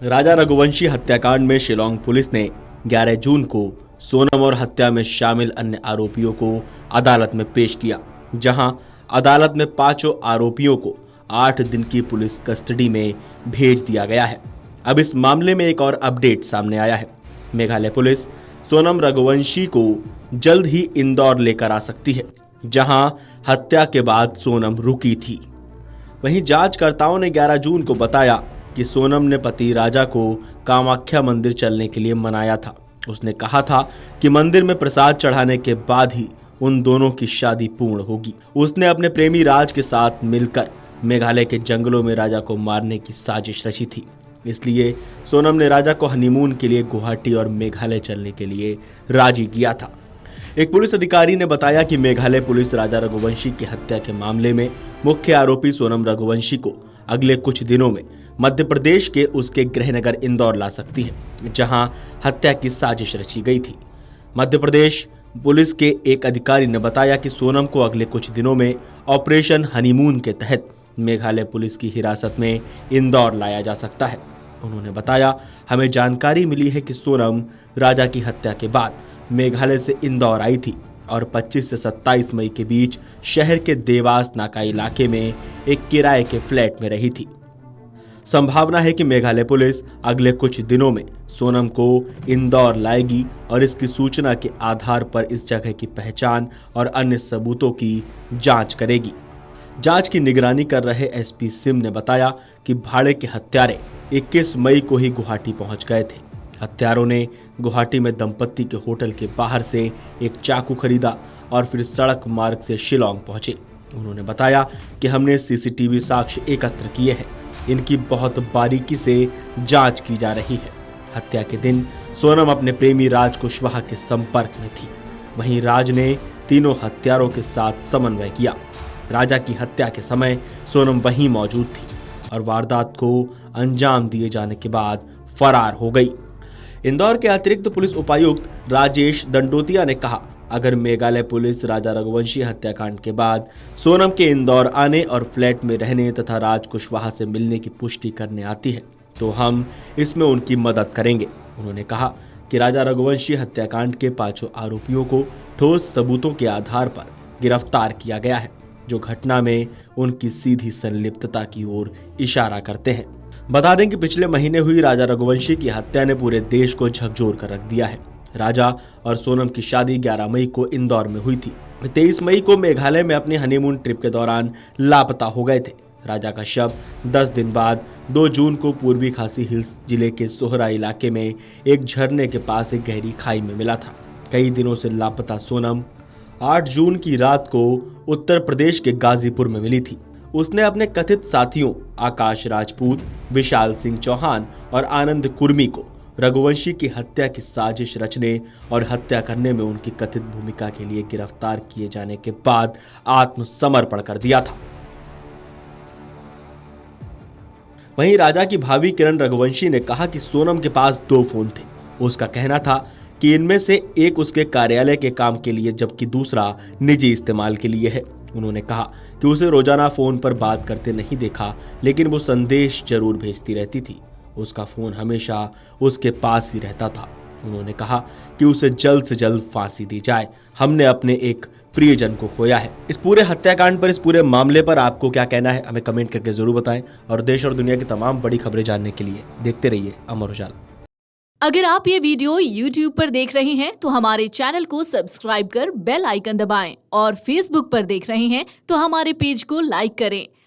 राजा रघुवंशी हत्याकांड में शिलांग पुलिस ने 11 जून को सोनम और हत्या में शामिल अन्य आरोपियों को अदालत में पेश किया, जहां अदालत में पांचों आरोपियों को 8 दिन की पुलिस कस्टडी में भेज दिया गया है। अब इस मामले में एक और अपडेट सामने आया है। मेघालय पुलिस सोनम रघुवंशी को जल्द ही इंदौर लेकर आ सकती है, जहां हत्या के बाद सोनम रुकी थी। वहीं जांचकर्ताओं ने 11 जून को बताया कि सोनम ने पति राजा को कामाख्या मंदिर चलने के लिए मनाया था। उसने कहा था कि मंदिर में प्रसाद चढ़ाने के बाद ही उन दोनों की शादी पूर्ण होगी। उसने अपने प्रेमी राज के साथ मिलकर मेघालय के जंगलों में राजा को मारने की साजिश रची थी। इसलिए सोनम ने राजा को हनीमून के लिए गुवाहाटी और मेघालय चलने के लिए राजी किया था। एक पुलिस अधिकारी ने बताया कि मेघालय पुलिस राजा रघुवंशी की हत्या के मामले में मुख्य आरोपी सोनम रघुवंशी को अगले कुछ दिनों में मध्य प्रदेश के उसके गृहनगर इंदौर ला सकती है, जहां हत्या की साजिश रची गई थी। मध्य प्रदेश पुलिस के एक अधिकारी ने बताया कि सोनम को अगले कुछ दिनों में ऑपरेशन हनीमून के तहत मेघालय पुलिस की हिरासत में इंदौर लाया जा सकता है। उन्होंने बताया, हमें जानकारी मिली है कि सोनम राजा की हत्या के बाद मेघालय से इंदौर आई थी और 25 से 27 मई के बीच शहर के देवास नाका इलाके में एक किराए के फ्लैट में रही थी। संभावना है कि मेघालय पुलिस अगले कुछ दिनों में सोनम को इंदौर लाएगी और इसकी सूचना के आधार पर इस जगह की पहचान और अन्य सबूतों की जांच करेगी। जांच की निगरानी कर रहे एसपी सिम ने बताया कि भाड़े के हत्यारे 21 मई को ही गुवाहाटी पहुंच गए थे। हत्यारों ने गुवाहाटी में दंपत्ति के होटल के बाहर से एक चाकू खरीदा और फिर सड़क मार्ग से शिलांग पहुंचे। उन्होंने बताया कि हमने सीसीटीवी साक्ष्य एकत्र किए हैं, इनकी बहुत बारीकी से जांच की जा रही है। हत्या के दिन सोनम अपने प्रेमी राज कुशवाहा के संपर्क में थी। वहीं राज ने तीनों हत्यारों के साथ समन्वय किया। राजा की हत्या के समय सोनम वहीं मौजूद थी और वारदात को अंजाम दिए जाने के बाद फरार हो गई। इंदौर के अतिरिक्त पुलिस उपायुक्त राजेश दंडोतिया ने कहा, अगर मेघालय पुलिस राजा रघुवंशी हत्याकांड के बाद सोनम के इंदौर आने और फ्लैट में रहने तथा राज कुशवाहा से मिलने की पुष्टि करने आती है तो हम इसमें उनकी मदद करेंगे। उन्होंने कहा कि राजा रघुवंशी हत्याकांड के पांचों आरोपियों को ठोस सबूतों के आधार पर गिरफ्तार किया गया है, जो घटना में उनकी सीधी संलिप्तता की ओर इशारा करते हैं। बता दें कि पिछले महीने हुई राजा रघुवंशी की हत्या ने पूरे देश को झकझोर कर रख दिया है। राजा और सोनम की शादी 11 मई को इंदौर में हुई थी। 23 मई को मेघालय में अपनी हनीमून ट्रिप के दौरान लापता हो गए थे। राजा का शव 10 दिन बाद 2 जून को पूर्वी खासी हिल्स जिले के सोहरा इलाके में एक झरने के पास एक गहरी खाई में मिला था। कई दिनों से लापता सोनम 8 जून की रात को उत्तर प्रदेश के गाजीपुर में मिली थी। उसने अपने कथित साथियों आकाश राजपूत, विशाल सिंह चौहान और आनंद कुर्मी को रघुवंशी की हत्या की साजिश रचने और हत्या करने में उनकी कथित भूमिका के लिए गिरफ्तार किए जाने के बाद आत्मसमर्पण कर दिया था। वहीं राजा की भाभी किरण रघुवंशी ने कहा कि सोनम के पास 2 फोन थे। उसका कहना था कि इनमें से एक उसके कार्यालय के काम के लिए जबकि दूसरा निजी इस्तेमाल के लिए है। उन्होंने कहा कि उसे रोजाना फोन पर बात करते नहीं देखा, लेकिन वो संदेश जरूर भेजती रहती थी। उसका फोन हमेशा उसके पास ही रहता था। उन्होंने कहा कि उसे जल्द से जल्द फांसी दी जाए। हमने अपने एक प्रियजन को खोया है। इस पूरे हत्याकांड पर, इस पूरे मामले पर आपको क्या कहना है, हमें कमेंट करके जरूर बताएं। और देश और दुनिया की तमाम बड़ी खबरें जानने के लिए देखते रहिए अमर उजाला। अगर आप ये वीडियो YouTube पर देख रहे हैं तो हमारे चैनल को सब्सक्राइब कर बेल आइकन दबाएं और Facebook पर देख रहे हैं तो हमारे पेज को लाइक करें।